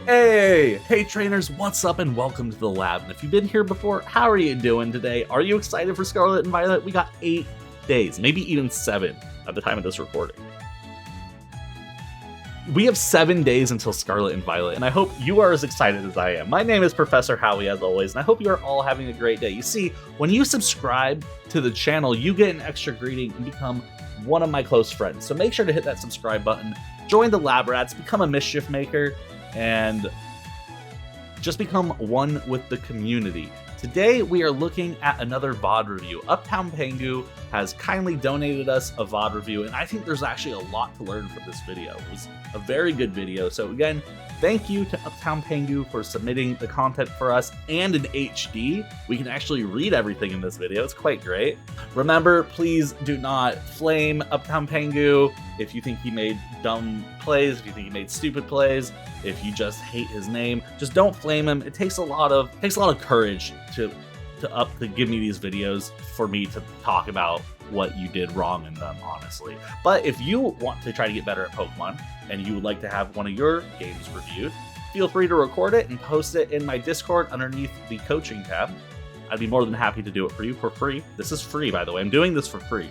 Hey trainers, what's up and welcome to the lab. And if you've been here before, how are you doing today? Are you excited for Scarlet and Violet? We got 8 days, maybe even 7 at the time of this recording. We have 7 days until Scarlet and Violet, and I hope you are as excited as I am. My name is Professor Howie, as always, and I hope you are all having a great day. You see, when you subscribe to the channel, you get an extra greeting and become one of my close friends. So make sure to hit that subscribe button, join the Lab Rats, become a mischief maker, and just become one with the community. Today we are looking at another VOD review. Uptown Pengu has kindly donated us a VOD review, and I think there's actually a lot to learn from this video. It was a very good video. So again, thank you to Uptown Pengu for submitting the content for us and in HD. We can actually read everything in this video. It's quite great. Remember, please do not flame Uptown Pengu if you think he made dumb plays, if you think he made stupid plays, if you just hate his name. Just don't flame him. It takes a lot of courage to give me these videos for me to talk about what you did wrong in them, honestly. But if you want to try to get better at Pokemon and you would like to have one of your games reviewed, feel free to record it and post it in my Discord underneath the coaching tab. I'd be more than happy to do it for you for free. This is free, by the way. I'm doing this for free.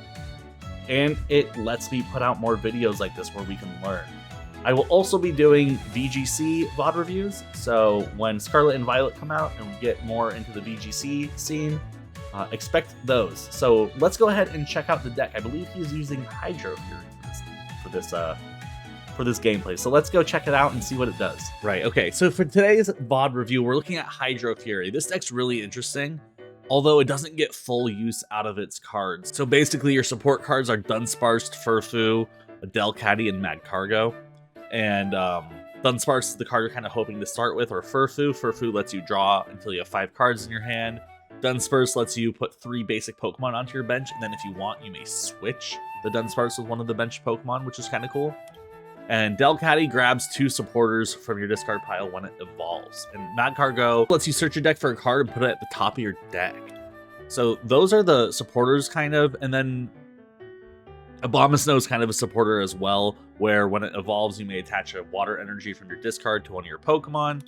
And it lets me put out more videos like this where we can learn. I will also be doing VGC VOD reviews, so when Scarlet and Violet come out and we get more into the VGC scene, expect those. So let's go ahead and check out the deck. I believe he's using Hydro Fury for this gameplay. So let's go check it out and see what it does. Right, okay, so for today's VOD review, we're looking at Hydro Fury. This deck's really interesting, although it doesn't get full use out of its cards. So basically your support cards are Dunsparce, Furfu, Delcatty, and Magcargo. And Dunsparce is the card you're kind of hoping to start with, or Furfu. Furfu lets you draw until you have 5 cards in your hand. Dunsparce lets you put 3 basic Pokemon onto your bench, and then if you want, you may switch the Dunsparce with one of the bench Pokemon, which is kind of cool. And Delcatty grabs 2 supporters from your discard pile when it evolves. And Magcargo lets you search your deck for a card and put it at the top of your deck. So those are the supporters, kind of, and then Abomasnow is kind of a supporter as well, where when it evolves, you may attach a water energy from your discard to one of your Pokemon.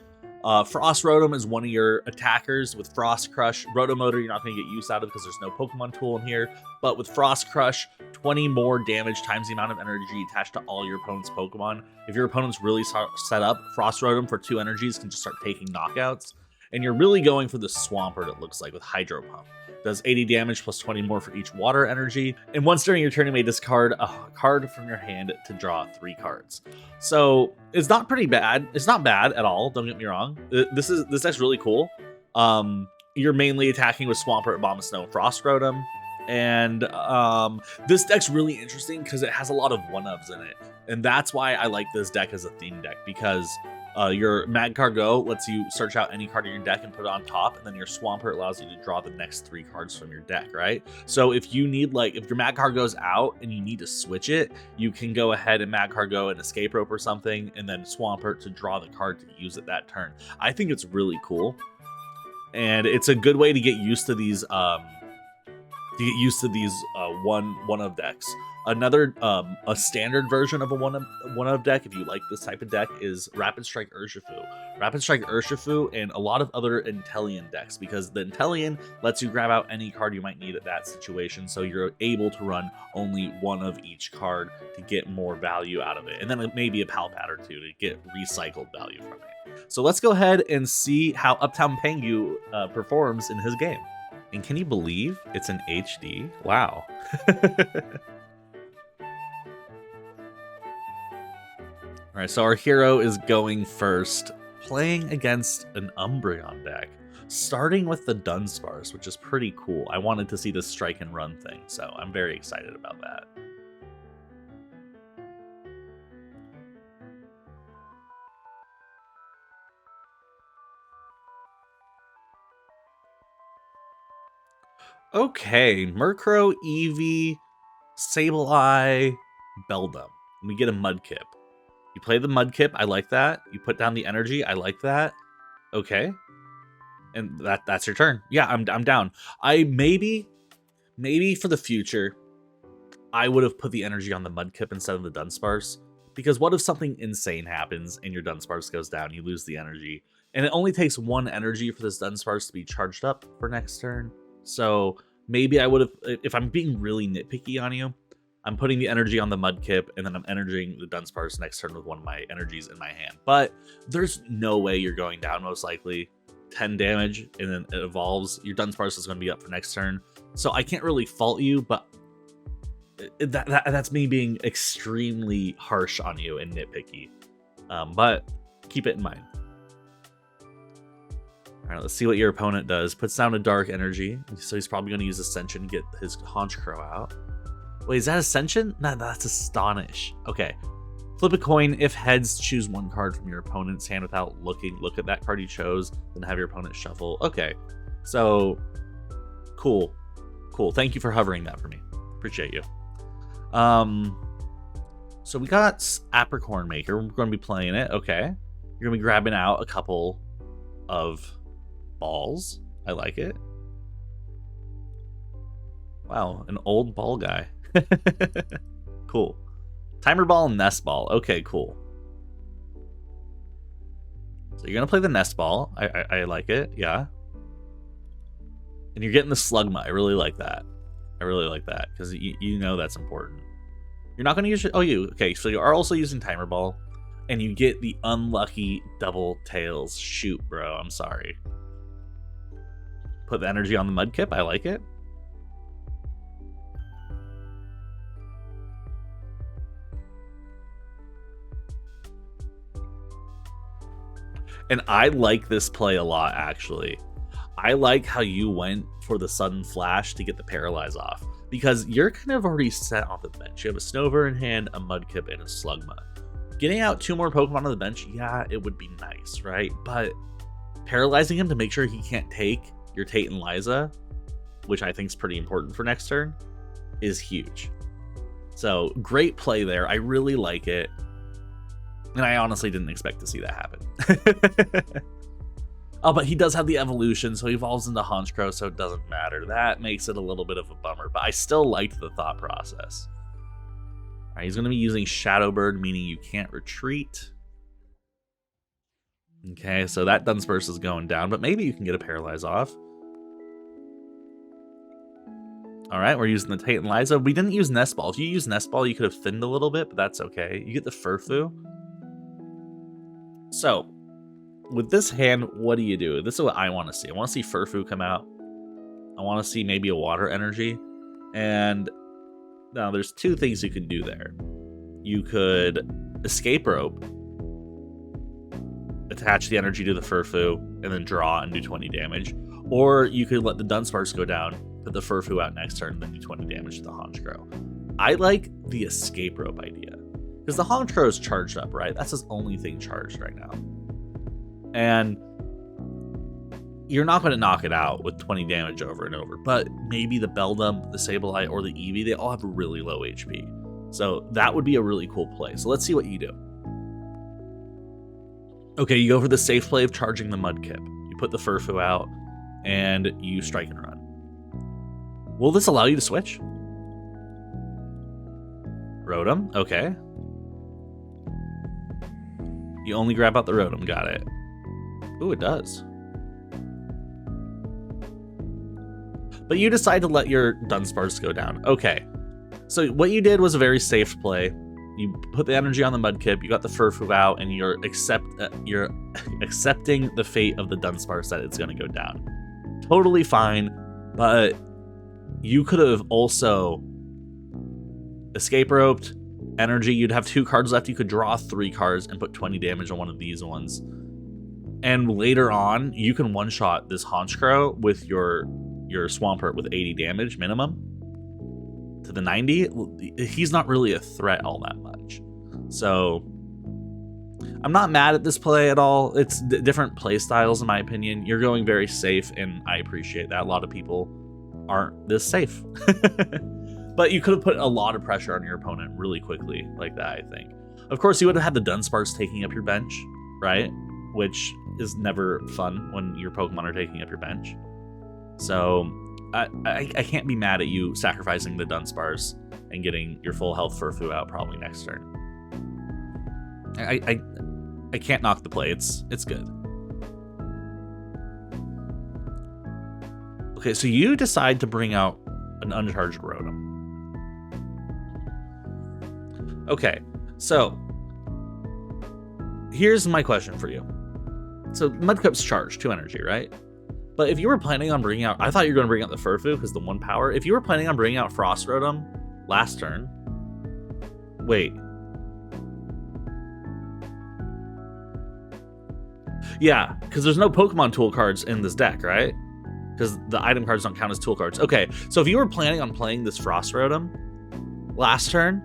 Frost Rotom is one of your attackers. With Frost Crush, Rotomotor you're not going to get use out of because there's no Pokemon tool in here. But with Frost Crush, 20 more damage times the amount of energy attached to all your opponent's Pokemon. If your opponent's really set up, Frost Rotom for 2 energies can just start taking knockouts. And you're really going for the Swampert, it looks like, with Hydro Pump. Does 80 damage plus 20 more for each water energy. And once during your turn, you may discard a card from your hand to draw 3 cards. So it's not pretty bad. It's not bad at all. Don't get me wrong. This deck's really cool. You're mainly attacking with Swampert, Abomasnow, and Frost Rotom. And this deck's really interesting because it has a lot of 1-ofs in it. And that's why I like this deck as a theme deck, because your Magcargo lets you search out any card in your deck and put it on top, and then your Swampert allows you to draw the next 3 cards from your deck, right? So if you need, like, if your Magcargo's out and you need to switch it, you can go ahead and Magcargo an Escape Rope or something, and then Swampert to draw the card to use it that turn. I think it's really cool, and it's a good way to get used to these one-of decks. Another, a standard version of a one-of deck, if you like this type of deck, is Rapid Strike Urshifu. Rapid Strike Urshifu and a lot of other Inteleon decks, because the Inteleon lets you grab out any card you might need at that situation, so you're able to run only 1 of each card to get more value out of it. And then maybe a Palpat or 2 to get recycled value from it. So let's go ahead and see how Uptown Pengu performs in his game. And can you believe it's an HD? Wow. All right, so our hero is going first, playing against an Umbreon deck, starting with the Dunsparce, which is pretty cool. I wanted to see this strike and run thing, so I'm very excited about that. Okay, Murkrow, Eevee, Sableye, Beldum. And we get a Mudkip. You play the Mudkip, I like that. You put down the energy, I like that. Okay. And that's your turn. Yeah, I'm down. I maybe for the future, I would have put the energy on the Mudkip instead of the Dunsparce. Because what if something insane happens and your Dunsparce goes down, you lose the energy, and it only takes 1 energy for this Dunsparce to be charged up for next turn. So maybe I would have, if I'm being really nitpicky on you, I'm putting the energy on the Mudkip, and then I'm energizing the Dunsparce next turn with one of my energies in my hand. But there's no way you're going down, most likely. 10 damage, and then it evolves. Your Dunsparce is going to be up for next turn. So I can't really fault you, but that's me being extremely harsh on you and nitpicky. But keep it in mind. All right, let's see what your opponent does. Puts down a Dark Energy, so he's probably going to use Ascension to get his Honchkrow out. Wait, is that Ascension? No, that's Astonish. Okay. Flip a coin. If heads, choose 1 card from your opponent's hand without looking. Look at that card you chose, then have your opponent shuffle. Okay. So, cool. Cool. Thank you for hovering that for me. Appreciate you. So we got Apricorn Maker. We're going to be playing it. Okay. You're going to be grabbing out a couple of balls. I like it. Wow, an old ball guy. Cool. Timer Ball and Nest Ball. Okay, cool. So you're gonna play the Nest Ball. I like it, yeah. And you're getting the Slugma. I really like that. I really like that, because you know that's important. You're not gonna use your, okay, so you are also using Timer Ball, and you get the unlucky Double Tails. Shoot, bro, I'm sorry. Put the energy on the Mudkip. I like it. And I like this play a lot, actually. I like how you went for the Sudden Flash to get the Paralyze off, because you're kind of already set off the bench. You have a Snover in hand, a Mudkip, and a Slugma. Getting out 2 more Pokemon on the bench, yeah, it would be nice, right? But paralyzing him to make sure he can't take your Tate and Liza, which I think is pretty important for next turn, is huge. So, great play there. I really like it. And I honestly didn't expect to see that happen. Oh, but he does have the evolution, so he evolves into Honchkrow, so it doesn't matter. That makes it a little bit of a bummer, but I still liked the thought process. All right, he's going to be using Shadow Bird, meaning you can't retreat. Okay, so that Dunsparce is going down, but maybe you can get a Paralyze off. All right, we're using the Tate and Liza. We didn't use Nest Ball. If you use Nest Ball, you could have thinned a little bit, but that's okay. You get the Furfu. So, with this hand, what do? This is what I want to see. I want to see Furfu come out. I want to see maybe a Water Energy. And now there's 2 things you can do there. You could Escape Rope, attach the energy to the Furfu, and then draw and do 20 damage. Or you could let the Dunsparce go down, put the Furfu out next turn, and then do 20 damage to the Honchkrow. I like the Escape Rope idea, because the Honchkrow is charged up, right? That's his only thing charged right now. And you're not going to knock it out with 20 damage over and over, but maybe the Beldum, the Sableye, or the Eevee, they all have really low HP. So that would be a really cool play. So let's see what you do. Okay, you go for the safe play of charging the Mudkip. You put the Furfu out, and you strike and run. Will this allow you to switch? Rotom, okay. You only grab out the Rotom, got it. Ooh, it does. But you decide to let your Dunsparce go down. Okay. So what you did was a very safe play. You put the energy on the Mudkip, you got the Furfu out, and you're accepting the fate of the Dunsparce that it's going to go down. Totally fine, but you could have also Escape Roped, energy. You'd have 2 cards left. You could draw 3 cards and put 20 damage on one of these ones. And later on, you can one-shot this Honchkrow with your Swampert with 80 damage minimum to the 90. He's not really a threat all that much. So I'm not mad at this play at all. It's different play styles, in my opinion. You're going very safe, and I appreciate that. A lot of people aren't this safe. But you could have put a lot of pressure on your opponent really quickly like that, I think. Of course, you would have had the Dunsparce taking up your bench, right? Which is never fun when your Pokemon are taking up your bench. So I can't be mad at you sacrificing the Dunsparce and getting your full health Furfu out probably next turn. I can't knock the play. It's good. Okay, so you decide to bring out an uncharged Rotom. Okay, so here's my question for you. So Mudkip's charged 2 energy, right? But if you were planning on bringing out, I thought you were going to bring out the Furfu because the 1 power. If you were planning on bringing out Frost Rotom last turn, wait. Yeah, because there's no Pokemon tool cards in this deck, right? Because the item cards don't count as tool cards. Okay, so if you were planning on playing this Frost Rotom last turn,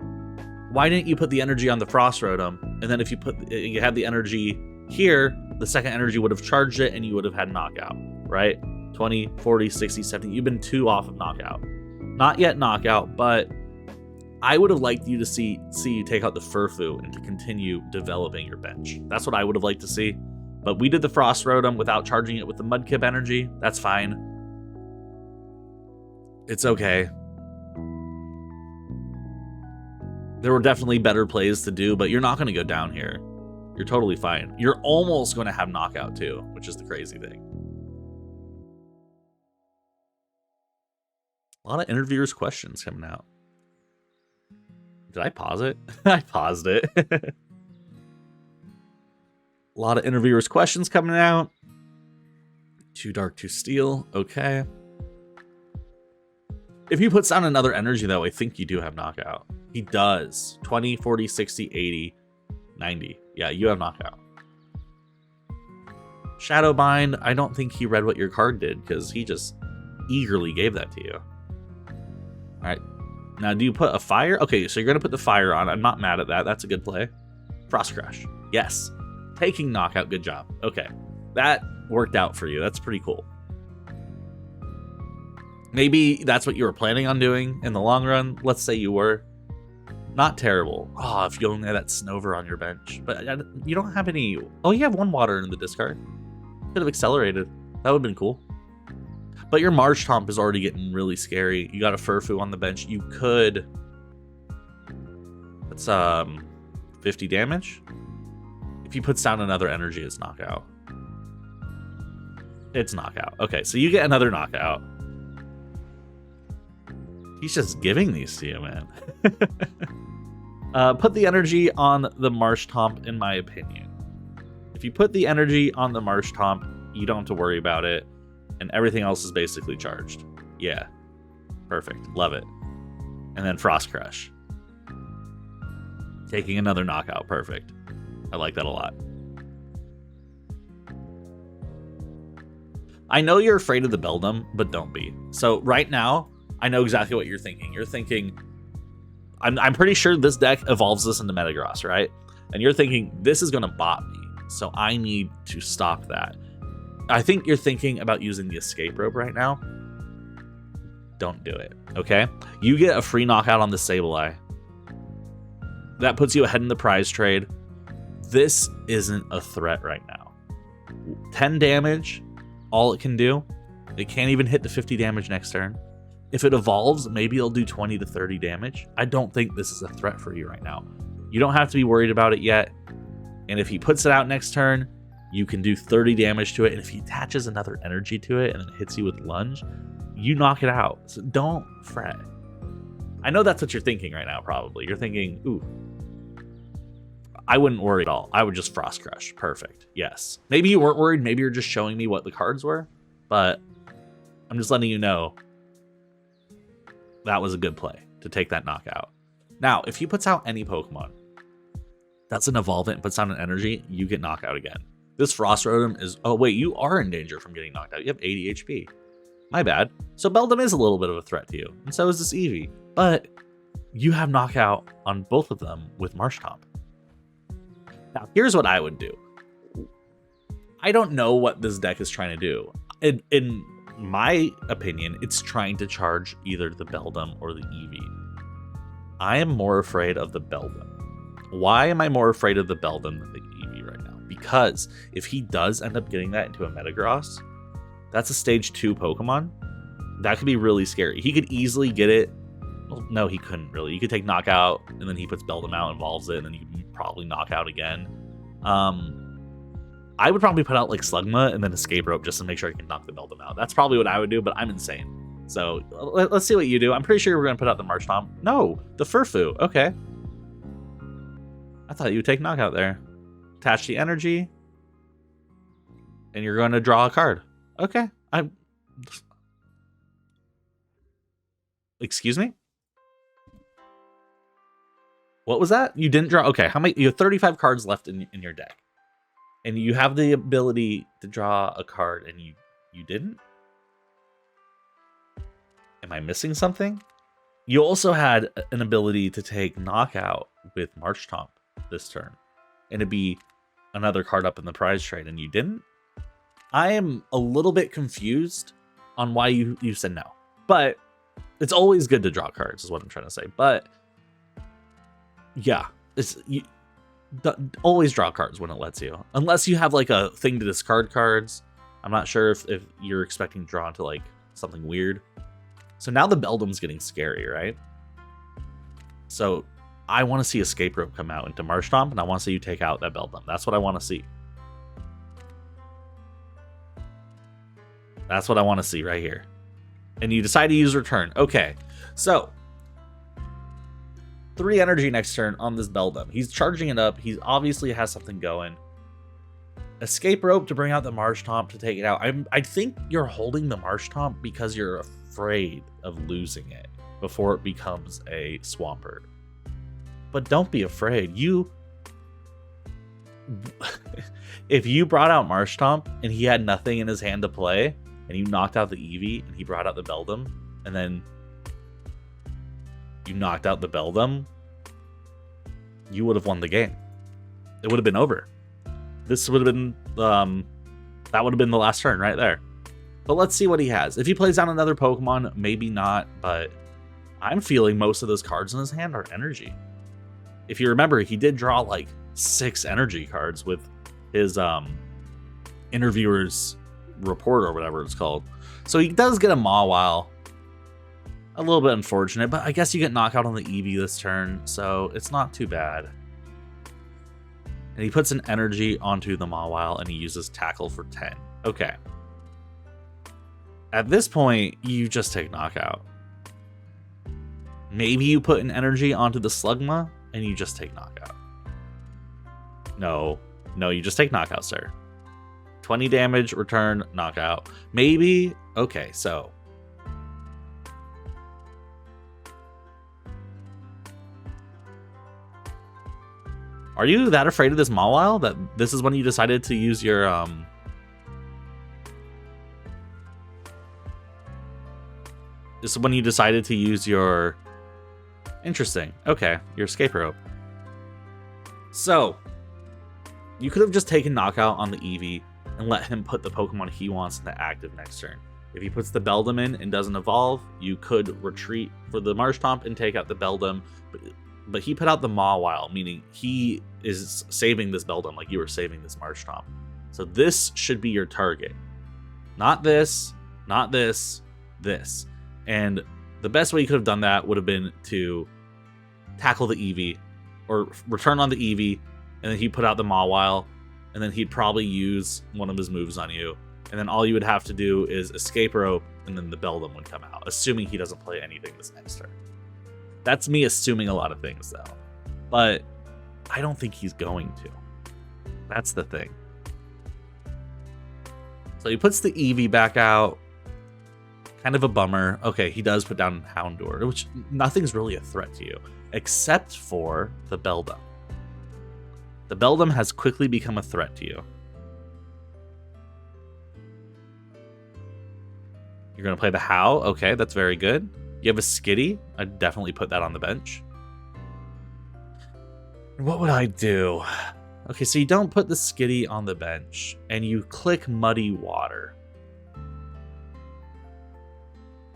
why didn't you put the energy on the Frost Rotom? And then if you had the energy here, the second energy would have charged it and you would have had knockout, right? 20, 40, 60, 70. You've been 2 off of knockout. Not yet knockout, but I would have liked you to see you take out the Furfu and to continue developing your bench. That's what I would have liked to see. But we did the Frost Rotom without charging it with the Mudkip energy. That's fine. It's okay. There were definitely better plays to do, but you're not going to go down here. You're totally fine. You're almost going to have knockout too, which is the crazy thing. A lot of interviewers' questions coming out. Did I pause it? I paused it. A lot of interviewers' questions coming out. Too dark, too steel. Okay. If he puts down another energy, though, I think you do have knockout. He does. 20, 40, 60, 80, 90. Yeah, you have knockout. Shadowbind, I don't think he read what your card did because he just eagerly gave that to you. All right. Now, do you put a fire? Okay, so you're going to put the fire on. I'm not mad at that. That's a good play. Frost Crush. Yes. Taking knockout. Good job. Okay. That worked out for you. That's pretty cool. Maybe that's what you were planning on doing in the long run. Let's say you were. Not terrible. Oh, if you only had that Snover on your bench. But you don't have any... Oh, you have 1 water in the discard. Could have accelerated. That would have been cool. But your Marshtomp is already getting really scary. You got a Furfu on the bench. You could... That's 50 damage. If he puts down another energy, it's knockout. It's knockout. Okay, so you get another knockout. He's just giving these to you, man. Put the energy on the Marshtomp, in my opinion. If you put the energy on the Marshtomp, you don't have to worry about it. And everything else is basically charged. Yeah. Perfect. Love it. And then Frost Crush. Taking another knockout. Perfect. I like that a lot. I know you're afraid of the Beldum, but don't be. So right now, I know exactly what you're thinking. You're thinking, I'm pretty sure this deck evolves this into Metagross, right? And you're thinking, this is going to bot me, so I need to stop that. I think you're thinking about using the Escape Rope right now. Don't do it, okay? You get a free knockout on the Sableye. That puts you ahead in the prize trade. This isn't a threat right now. 10 damage, all it can do. It can't even hit the 50 damage next turn. If it evolves, maybe it'll do 20 to 30 damage. I don't think this is a threat for you right now. You don't have to be worried about it yet. And if he puts it out next turn, you can do 30 damage to it. And if he attaches another energy to it and then hits you with Lunge, you knock it out. So don't fret. I know that's what you're thinking right now, probably. You're thinking, ooh, I wouldn't worry at all. I would just Frost Crush. Perfect. Yes. Maybe you weren't worried. Maybe you're just showing me what the cards were. But I'm just letting you know that was a good play to take that knockout. Now, if he puts out any Pokemon that's an Evolvent and puts down an energy, you get knockout again. This Frost Rotom is... Oh, wait, you are in danger from getting knocked out. You have 80 HP. My bad. So Beldum is a little bit of a threat to you, and so is this Eevee. But you have knockout on both of them with Marshtomp. Now, here's what I would do. I don't know what this deck is trying to do. In my opinion, it's trying to charge either the Beldum or the Eevee. I am more afraid of the Beldum. Why am I more afraid of the Beldum than the Eevee right now? Because if he does end up getting that into a Metagross, that's a stage 2 Pokemon. That could be really scary. He could easily get it. Well, no, he couldn't really. You could take knockout, and then he puts Beldum out, evolves it, and then you probably knock out again. I would probably put out like Slugma and then Escape Rope just to make sure I can knock the Beldum out. That's probably what I would do, but I'm insane. So let's see what you do. I'm pretty sure we're going to put out the Marshtomp. No, the Furfu. Okay. I thought you would take Knockout there. Attach the energy. And you're going to draw a card. Okay. Excuse me? What was that? You didn't draw? Okay. How many? You have 35 cards left in your deck. And you have the ability to draw a card and you didn't? Am I missing something? You also had an ability to take Knockout with Marshtomp this turn. And it'd be another card up in the prize trade and you didn't? I am a little bit confused on why you said no. But it's always good to draw cards is what I'm trying to say. But yeah, always draw cards when it lets you. Unless you have like a thing to discard cards. I'm not sure if you're expecting to draw into like something weird. So now the Beldum's getting scary, right? So I want to see Escape Rope come out into Marshtomp, and I want to see you take out that Beldum. That's what I want to see. That's what I want to see right here. And you decide to use Return. Okay, so 3 energy next turn on this Beldum. He's charging it up. He obviously has something going. Escape Rope to bring out the Marshtomp to take it out. I think you're holding the Marshtomp because you're afraid of losing it before it becomes a Swampert. But don't be afraid. If you brought out Marshtomp and he had nothing in his hand to play, and you knocked out the Eevee and he brought out the Beldum, and then you knocked out the Beldum, you would have won the game. It would have been over. This would have been, that would have been the last turn right there. But let's see what he has. If he plays down another Pokemon, maybe not, but I'm feeling most of those cards in his hand are energy. If you remember, he did draw like 6 energy cards with his interviewer's report or whatever it's called. So he does get a Mawile. A little bit unfortunate, but I guess you get Knockout on the Eevee this turn, so it's not too bad. And he puts an energy onto the Mawile and he uses Tackle for 10. Okay. At this point, you just take Knockout. Maybe you put an energy onto the Slugma and you just take Knockout. No, you just take Knockout, sir. 20 damage, return, Knockout. Maybe. Okay, so. Are you that afraid of this Mawile that this is when you decided to use your This is when you decided to use your... Interesting. Okay, your Escape Rope. So, you could have just taken Knockout on the Eevee and let him put the Pokemon he wants into active next turn. If he puts the Beldum in and doesn't evolve, you could retreat for the Marshtomp and take out the Beldum. But he put out the Mawile, meaning he is saving this Beldum like you were saving this Marshtomp. So this should be your target. Not this, not this, this. And the best way you could have done that would have been to tackle the Eevee or return on the Eevee, and then he put out the Mawile, and then he'd probably use one of his moves on you. And then all you would have to do is Escape Rope, and then the Beldum would come out, assuming he doesn't play anything this next turn. That's me assuming a lot of things, though. But I don't think he's going to. That's the thing. So he puts the Eevee back out. Kind of a bummer. Okay, he does put down Houndour, which nothing's really a threat to you, except for the Beldum. The Beldum has quickly become a threat to you. You're going to play the How. Okay, that's very good. You have a Skitty. I'd definitely put that on the bench. What would I do? Okay, so you don't put the Skitty on the bench, and you click Muddy Water.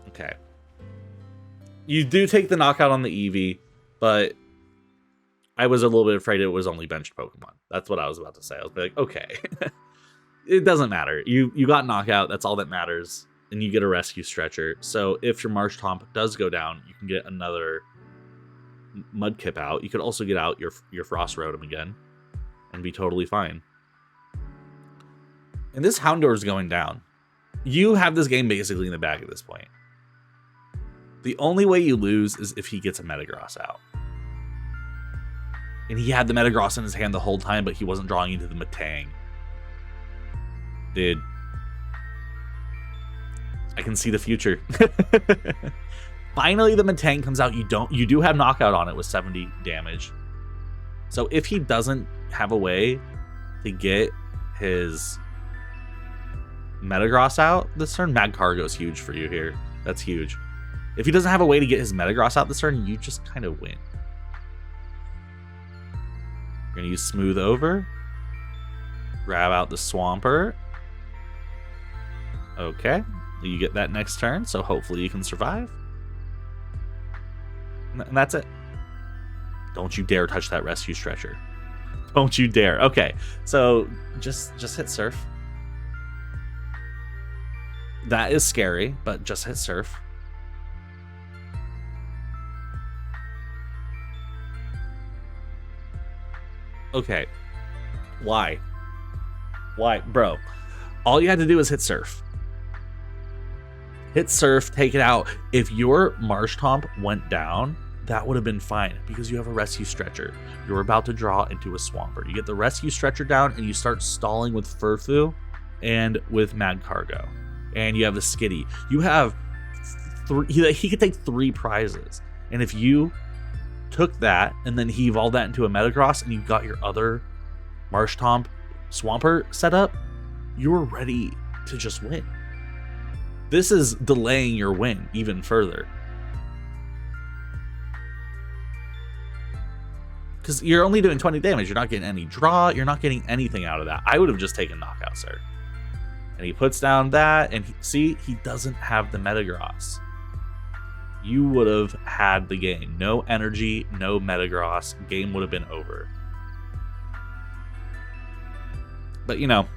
Okay. You do take the Knockout on the Eevee, but I was a little bit afraid it was only benched Pokemon. That's what I was about to say. I was like, okay. It doesn't matter. You got Knockout. That's all that matters. And you get a Rescue Stretcher. So if your Marshtomp does go down, you can get another Mudkip out, you could also get out your Frost Rotom again and be totally fine. And this Houndour is going down. You have this game basically in the bag at this point. The only way you lose is if he gets a Metagross out. And he had the Metagross in his hand the whole time, but he wasn't drawing into the Metang. Dude. I can see the future. Finally, the Metang comes out. You do have knockout on it with 70 damage. So if he doesn't have a way to get his Metagross out this turn, Magcargo is huge for you here. That's huge. If he doesn't have a way to get his Metagross out this turn, you just kind of win. You're going to use Smooth Over. Grab out the Swampert. Okay. You get that next turn, so hopefully you can survive. And that's it. Don't you dare touch that Rescue Stretcher. Don't you dare. Okay, so just hit Surf. That is scary, but just hit Surf. Okay. Why? Why? Bro, all you had to do was hit Surf. Hit Surf, take it out. If your Marshtomp went down, that would have been fine because you have a Rescue Stretcher. You're about to draw into a Swampert. You get the Rescue Stretcher down and you start stalling with Furfu and with Magcargo. And you have the Skitty. You have he could take 3 prizes. And if you took that and then he evolved that into a Metagross and you got your other Marshtomp Swampert set up, you were ready to just win. This is delaying your win even further. Because you're only doing 20 damage. You're not getting any draw. You're not getting anything out of that. I would have just taken Knockout, sir. And he puts down that, and see, he doesn't have the Metagross. You would have had the game. No energy, no Metagross. Game would have been over. But, you know,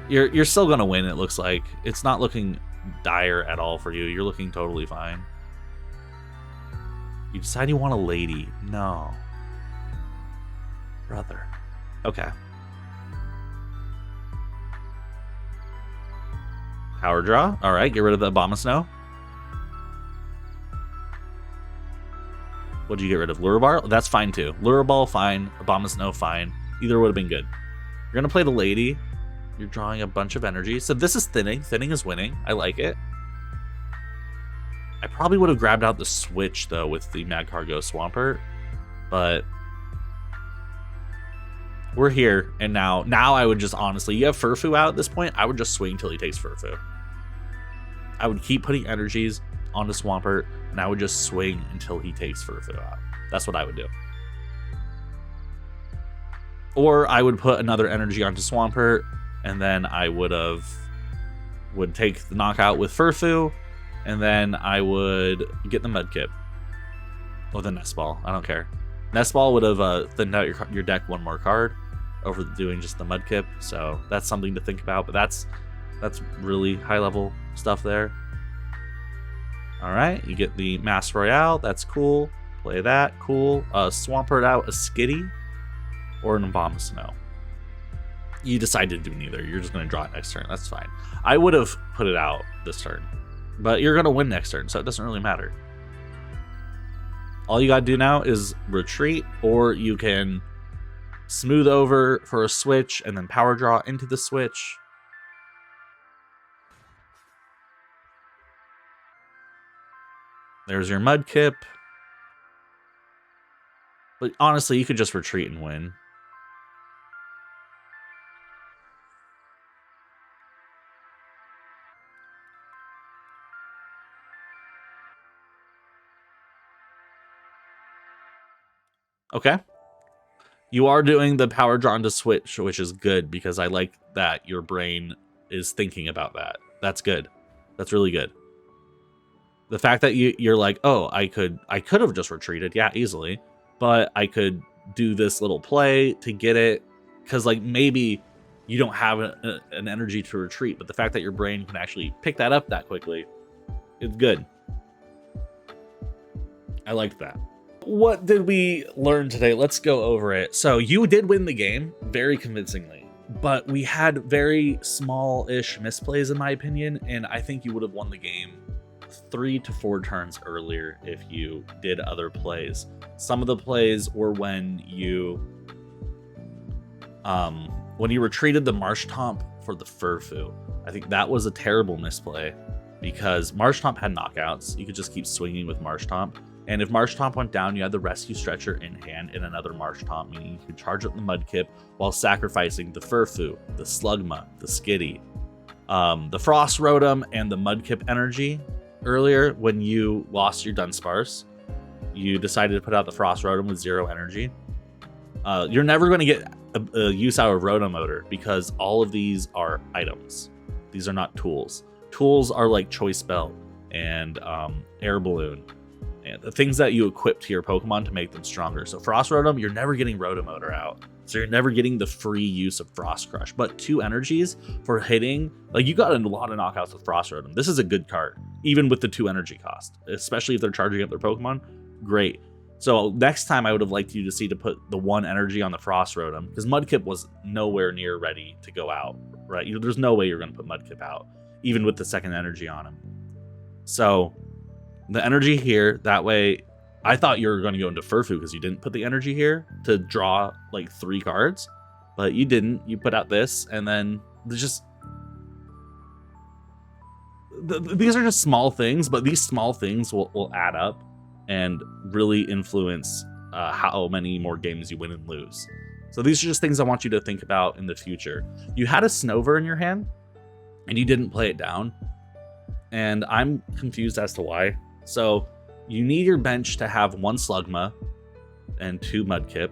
you're still going to win, it looks like. It's not looking dire at all for you. You're looking totally fine. You decide you want a lady. No. Brother. Okay. Power draw. All right, get rid of the Abomasnow. What'd you get rid of? Lurebar? That's fine too. Lureball, fine. Abomasnow, fine. Either would have been good. You're going to play the lady. You're drawing a bunch of energy. So this is thinning. Thinning is winning. I like it. I probably would have grabbed out the switch, though, with the Magcargo Swampert. But we're here, and now I would just honestly... You have Furfu out at this point. I would just swing till he takes Furfu. I would keep putting energies onto Swampert, and I would just swing until he takes Furfu out. That's what I would do. Or I would put another energy onto Swampert, and then I would take the knockout with Furfu, and then I would get the Mudkip. Or the Nest Ball. I don't care. Nest Ball would have thinned out your deck one more card over doing just the Mudkip. So that's something to think about. But that's really high level stuff there. Alright, you get the Mass Royale. That's cool. Play that. Cool. Swampert out a Skitty or an Abomasnow. You decide to do neither. You're just going to draw it next turn. That's fine. I would have put it out this turn. But you're going to win next turn, so it doesn't really matter. All you got to do now is retreat, or you can smooth over for a switch and then power draw into the switch. There's your Mudkip. But honestly, you could just retreat and win. Okay. You are doing the power drawn to switch, which is good because I like that your brain is thinking about that. That's good. That's really good. The fact that you're like, oh, I could have just retreated, yeah, easily, but I could do this little play to get it, because like maybe you don't have an energy to retreat, but the fact that your brain can actually pick that up that quickly, it's good. I liked that. What did we learn today? Let's go over it. So you did win the game very convincingly, but we had very small-ish misplays in my opinion, and I think you would have won the game 3 to 4 turns earlier if you did other plays. Some of the plays were when you retreated the Marshtomp for the Furfu. I think that was a terrible misplay because Marshtomp had knockouts. You could just keep swinging with Marshtomp. And if Marshtomp went down, you had the Rescue Stretcher in hand and another Marshtomp, meaning you could charge up the Mudkip while sacrificing the Furfu, the Slugma, the Skitty, the Frost Rotom, and the Mudkip energy. Earlier, when you lost your Dunsparce, you decided to put out the Frost Rotom with 0 energy. You're never going to get a use out of Rotomotor because all of these are items. These are not tools. Tools are like Choice Belt and Air Balloon, and the things that you equip to your Pokemon to make them stronger. So Frost Rotom, you're never getting Rotomotor out. So you're never getting the free use of Frost Crush. But 2 energies for hitting, like you got a lot of knockouts with Frost Rotom. This is a good card, even with the 2 energy cost, especially if they're charging up their Pokemon. Great. So next time I would have liked you to see to put the 1 energy on the Frost Rotom because Mudkip was nowhere near ready to go out, right? There's no way you're going to put Mudkip out, even with the 2nd energy on him. So the energy here, that way, I thought you were going to go into Furfu because you didn't put the energy here to draw like 3 cards, but you didn't. You put out this, and then there's just... these are just small things, but these small things will add up and really influence how many more games you win and lose. So these are just things I want you to think about in the future. You had a Snover in your hand, and you didn't play it down, and I'm confused as to why. So you need your bench to have 1 Slugma and 2 Mudkip,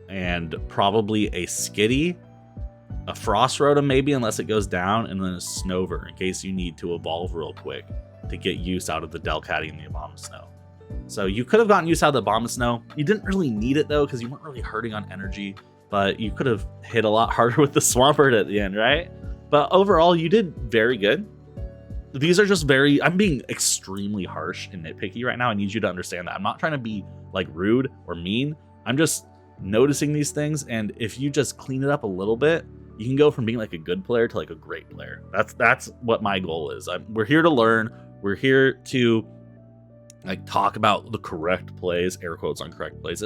and probably a Skitty, a Frost Rotom maybe unless it goes down, and then a Snover in case you need to evolve real quick to get use out of the Delcatty and the Abomasnow. So you could have gotten use out of the Abomasnow. You didn't really need it though because you weren't really hurting on energy, but you could have hit a lot harder with the Swampert at the end, right? But overall, you did very good. These are just I'm being extremely harsh and nitpicky right now. I need you to understand that. I'm not trying to be like rude or mean. I'm just noticing these things. And if you just clean it up a little bit, you can go from being like a good player to like a great player. That's what my goal is. We're here to learn. We're here to like talk about the correct plays, air quotes on correct plays.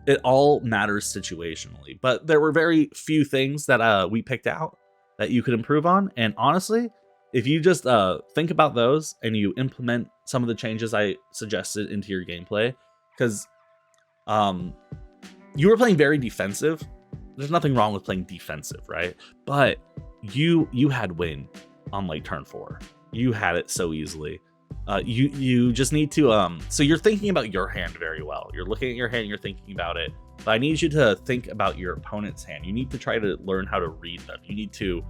It all matters situationally, but there were very few things that we picked out that you could improve on. And honestly, if you just think about those and you implement some of the changes I suggested into your gameplay, because you were playing very defensive. There's nothing wrong with playing defensive, right? But you had win on like turn 4. You had it so easily. You just need to so you're thinking about your hand very well. You're looking at your hand and you're thinking about it. But I need you to think about your opponent's hand. You need to try to learn how to read them. You need to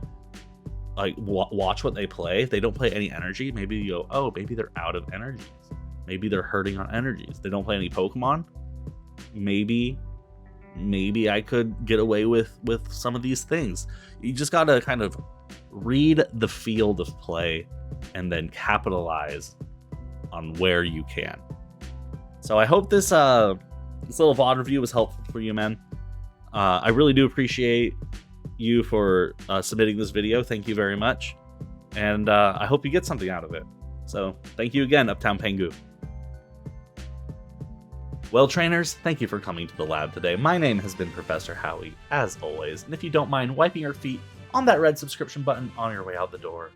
like watch what they play. If they don't play any energy, maybe you go, oh, maybe they're out of energies. Maybe they're hurting on energies. They don't play any Pokemon. Maybe I could get away with some of these things. You just gotta kind of read the field of play and then capitalize on where you can. So I hope this little VOD review was helpful for you, man. I really do appreciate you for submitting this video. Thank you very much. And I hope you get something out of it. So thank you again, Uptown Pengu. Well, trainers, thank you for coming to the lab today. My name has been Professor Howie, as always. And if you don't mind wiping your feet on that red subscription button on your way out the door,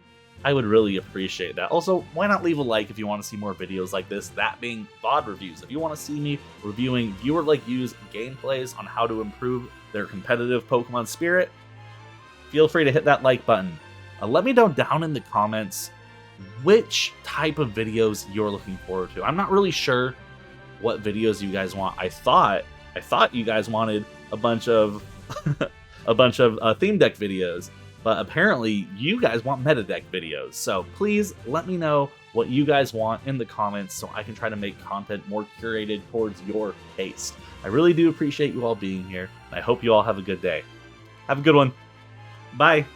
I would really appreciate that. Also, why not leave a like if you want to see more videos like this, that being VOD reviews. If you want to see me reviewing viewer like you's gameplays on how to improve their competitive Pokemon spirit, feel free to hit that like button. Let me know down in the comments which type of videos you're looking forward to. I'm not really sure what videos you guys want. I thought you guys wanted a bunch of theme deck videos, but apparently you guys want meta deck videos. So please let me know what you guys want in the comments so I can try to make content more curated towards your taste. I really do appreciate you all being here, and I hope you all have a good day. Have a good one. Bye.